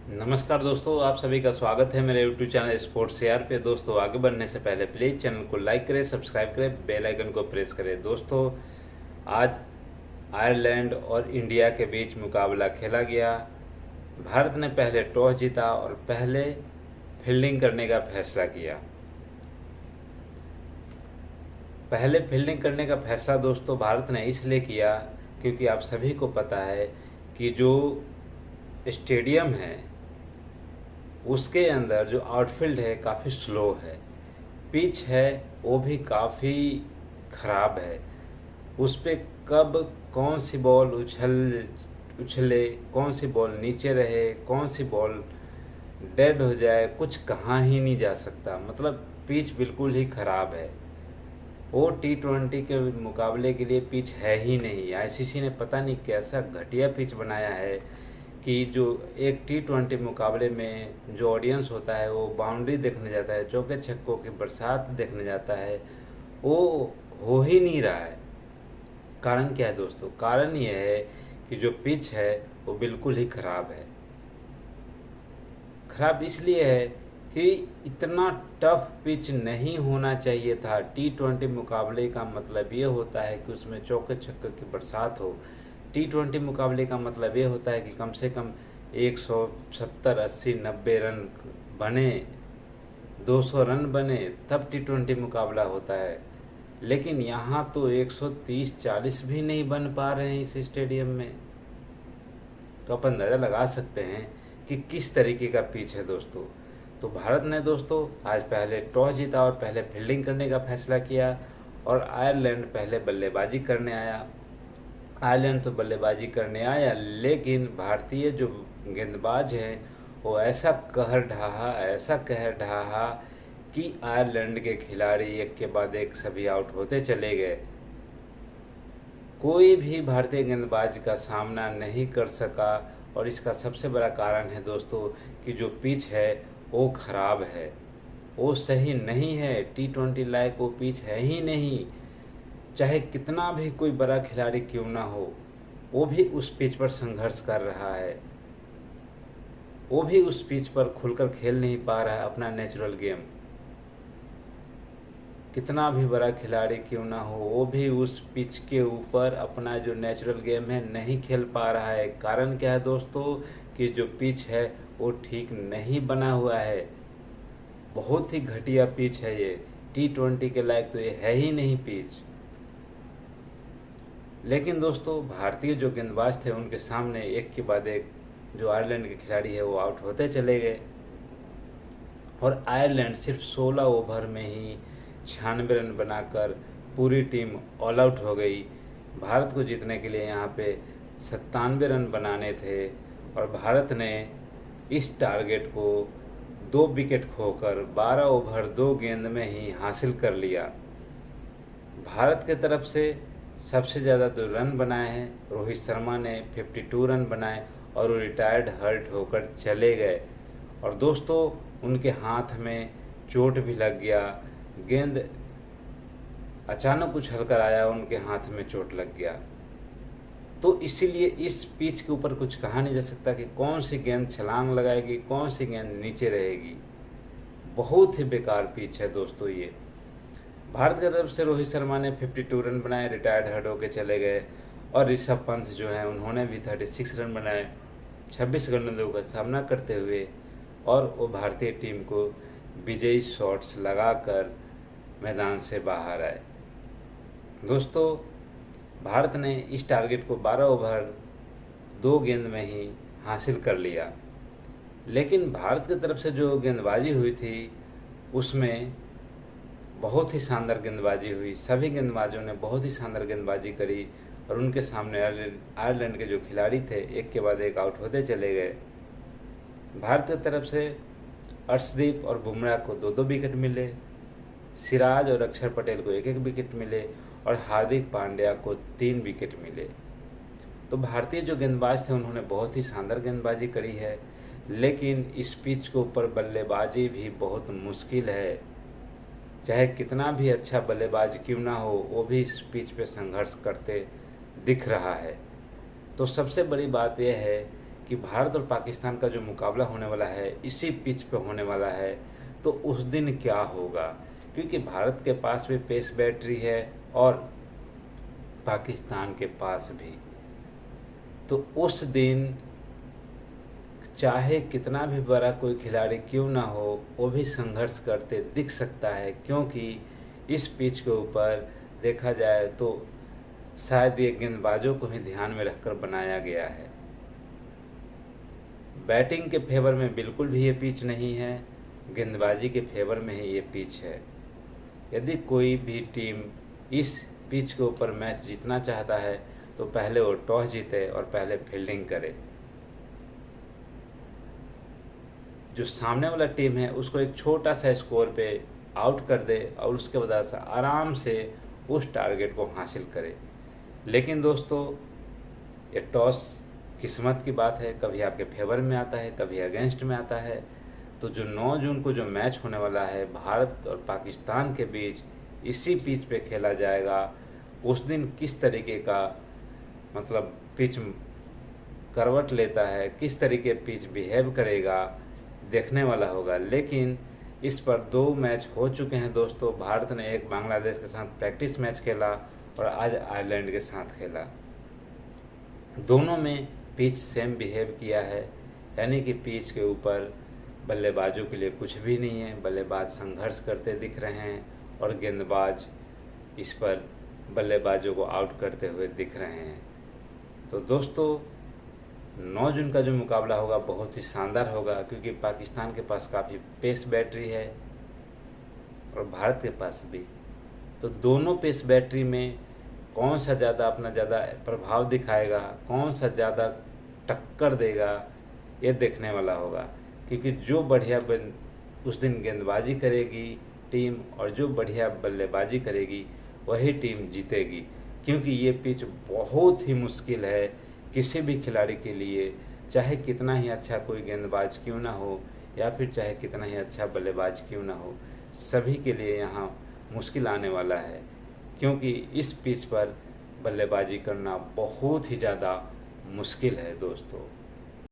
नमस्कार दोस्तों, आप सभी का स्वागत है मेरे यूट्यूब चैनल स्पोर्ट्स शेयर पे। दोस्तों, आगे बढ़ने से पहले प्लीज़ चैनल को लाइक करें, सब्सक्राइब करें, बेल आइकन को प्रेस करें। दोस्तों, आज आयरलैंड और इंडिया के बीच मुकाबला खेला गया। भारत ने पहले टॉस जीता और पहले फील्डिंग करने का फैसला किया। पहले फील्डिंग करने का फैसला दोस्तों भारत ने इसलिए किया क्योंकि आप सभी को पता है कि जो स्टेडियम है उसके अंदर जो आउटफील्ड है काफ़ी स्लो है। पिच है वो भी काफ़ी ख़राब है। उस पे कब कौन सी बॉल उछले, कौन सी बॉल नीचे रहे, कौन सी बॉल डेड हो जाए, कुछ कहाँ ही नहीं जा सकता। मतलब पिच बिल्कुल ही ख़राब है। वो T20 के मुकाबले के लिए पिच है ही नहीं। आईसीसी ने पता नहीं कैसा घटिया पिच बनाया है कि जो एक T20 मुकाबले में जो ऑडियंस होता है वो बाउंड्री देखने जाता है, चौके छक्कों की बरसात देखने जाता है, वो हो ही नहीं रहा है। कारण क्या है दोस्तों? कारण ये है कि जो पिच है वो बिल्कुल ही ख़राब है। ख़राब इसलिए है कि इतना टफ पिच नहीं होना चाहिए था। T20 मुकाबले का मतलब ये होता है कि उसमें चौके छक्के की बरसात हो। T20 मुकाबले का मतलब ये होता है कि कम से कम 170, 80, 90 रन बने, 200 रन बने, तब T20 मुकाबला होता है। लेकिन यहाँ तो 130, 40 भी नहीं बन पा रहे हैं इस स्टेडियम में। तो अपन अंदाज़ा लगा सकते हैं कि किस तरीके का पिच है दोस्तों। तो भारत ने दोस्तों आज पहले टॉस जीता और पहले फील्डिंग करने का फैसला किया और आयरलैंड पहले बल्लेबाजी करने आया। आयरलैंड तो बल्लेबाजी करने आया, लेकिन भारतीय जो गेंदबाज हैं वो ऐसा कहर ढहा कि आयरलैंड के खिलाड़ी एक के बाद एक सभी आउट होते चले गए। कोई भी भारतीय गेंदबाज का सामना नहीं कर सका और इसका सबसे बड़ा कारण है दोस्तों कि जो पिच है वो ख़राब है, वो सही नहीं है। T20 लायक वो पिच है ही नहीं। चाहे कितना भी कोई बड़ा खिलाड़ी क्यों ना हो, वो भी उस पिच पर संघर्ष कर रहा है। वो भी उस पिच पर खुलकर खेल नहीं पा रहा है अपना नेचुरल गेम। कितना भी बड़ा खिलाड़ी क्यों ना हो, वो भी उस पिच के ऊपर अपना जो नेचुरल गेम है नहीं खेल पा रहा है। कारण क्या है दोस्तों कि जो पिच है वो ठीक नहीं बना हुआ है। बहुत ही घटिया पिच है ये। T20 के लायक तो ये है ही नहीं पिच। लेकिन दोस्तों भारतीय जो गेंदबाज थे उनके सामने एक के बाद एक जो आयरलैंड के खिलाड़ी है वो आउट होते चले गए और आयरलैंड सिर्फ 16 ओवर में ही 96 रन बनाकर पूरी टीम ऑल आउट हो गई। भारत को जीतने के लिए यहाँ पे 97 रन बनाने थे और भारत ने इस टारगेट को 2 विकेट खोकर 12 ओवर 2 गेंद में ही हासिल कर लिया। भारत के तरफ से सबसे ज़्यादा तो रन बनाए हैं रोहित शर्मा ने 52 रन बनाए और वो रिटायर्ड हर्ट होकर चले गए। और दोस्तों उनके हाथ में चोट भी लग गया। गेंद अचानक उछल कर आया, उनके हाथ में चोट लग गया। तो इसीलिए इस पिच के ऊपर कुछ कहा नहीं जा सकता कि कौन सी गेंद छलांग लगाएगी, कौन सी गेंद नीचे रहेगी। बहुत ही बेकार पिच है दोस्तों ये। भारत की तरफ से रोहित शर्मा ने 52 रन बनाए, रिटायर्ड हर्ट होकर चले गए और ऋषभ पंत जो हैं उन्होंने भी 36 रन बनाए 26 गेंदों का सामना करते हुए, और वो भारतीय टीम को विजयी शॉट्स लगाकर मैदान से बाहर आए। दोस्तों भारत ने इस टारगेट को 12 ओवर 2 गेंद में ही हासिल कर लिया। लेकिन भारत की तरफ से जो गेंदबाजी हुई थी उसमें बहुत ही शानदार गेंदबाजी हुई। सभी गेंदबाजों ने बहुत ही शानदार गेंदबाजी करी और उनके सामने आयरलैंड के जो खिलाड़ी थे एक के बाद एक आउट होते चले गए। भारत की तरफ से अर्शदीप और बुमराह को 2-2 विकेट मिले, सिराज और अक्षर पटेल को 1-1 विकेट मिले और हार्दिक पांड्या को 3 विकेट मिले। तो भारतीय जो गेंदबाज थे उन्होंने बहुत ही शानदार गेंदबाजी करी है। लेकिन इस पिच के ऊपर बल्लेबाजी भी बहुत मुश्किल है। चाहे कितना भी अच्छा बल्लेबाज क्यों ना हो, वो भी इस पिच पे संघर्ष करते दिख रहा है। तो सबसे बड़ी बात यह है कि भारत और पाकिस्तान का जो मुकाबला होने वाला है इसी पिच पे होने वाला है, तो उस दिन क्या होगा, क्योंकि भारत के पास भी पेस बैटरी है और पाकिस्तान के पास भी। तो उस दिन चाहे कितना भी बड़ा कोई खिलाड़ी क्यों ना हो, वो भी संघर्ष करते दिख सकता है, क्योंकि इस पिच के ऊपर देखा जाए तो शायद ये गेंदबाजों को ही ध्यान में रखकर बनाया गया है। बैटिंग के फेवर में बिल्कुल भी ये पिच नहीं है, गेंदबाजी के फेवर में ही ये पिच है। यदि कोई भी टीम इस पिच के ऊपर मैच जीतना चाहता है तो पहले वो टॉस जीते और पहले फील्डिंग करे। जो सामने वाला टीम है उसको एक छोटा सा स्कोर पे आउट कर दे और उसके बाद से आराम से उस टारगेट को हासिल करे। लेकिन दोस्तों, ये टॉस किस्मत की बात है, कभी आपके फेवर में आता है, कभी अगेंस्ट में आता है। तो जो 9 जून को जो मैच होने वाला है भारत और पाकिस्तान के बीच, इसी पिच पे खेला जाएगा। उस दिन किस तरीके का मतलब पिच करवट लेता है, किस तरीके पिच बिहेव करेगा, देखने वाला होगा। लेकिन इस पर 2 मैच हो चुके हैं दोस्तों। भारत ने एक बांग्लादेश के साथ प्रैक्टिस मैच खेला और आज आयरलैंड के साथ खेला। दोनों में पिच सेम बिहेव किया है, यानी कि पिच के ऊपर बल्लेबाजों के लिए कुछ भी नहीं है। बल्लेबाज संघर्ष करते दिख रहे हैं और गेंदबाज इस पर बल्लेबाजों को आउट करते हुए दिख रहे हैं। तो दोस्तों, 9 जून का जो मुकाबला होगा बहुत ही शानदार होगा, क्योंकि पाकिस्तान के पास काफ़ी पेस बैटरी है और भारत के पास भी। तो दोनों पेस बैटरी में कौन सा ज़्यादा अपना ज़्यादा प्रभाव दिखाएगा, कौन सा ज़्यादा टक्कर देगा, ये देखने वाला होगा। क्योंकि जो बढ़िया उस दिन गेंदबाजी करेगी टीम और जो बढ़िया बल्लेबाजी करेगी वही टीम जीतेगी। क्योंकि ये पिच बहुत ही मुश्किल है किसी भी खिलाड़ी के लिए, चाहे कितना ही अच्छा कोई गेंदबाज क्यों ना हो या फिर चाहे कितना ही अच्छा बल्लेबाज क्यों ना हो, सभी के लिए यहाँ मुश्किल आने वाला है। क्योंकि इस पिच पर बल्लेबाजी करना बहुत ही ज़्यादा मुश्किल है दोस्तों।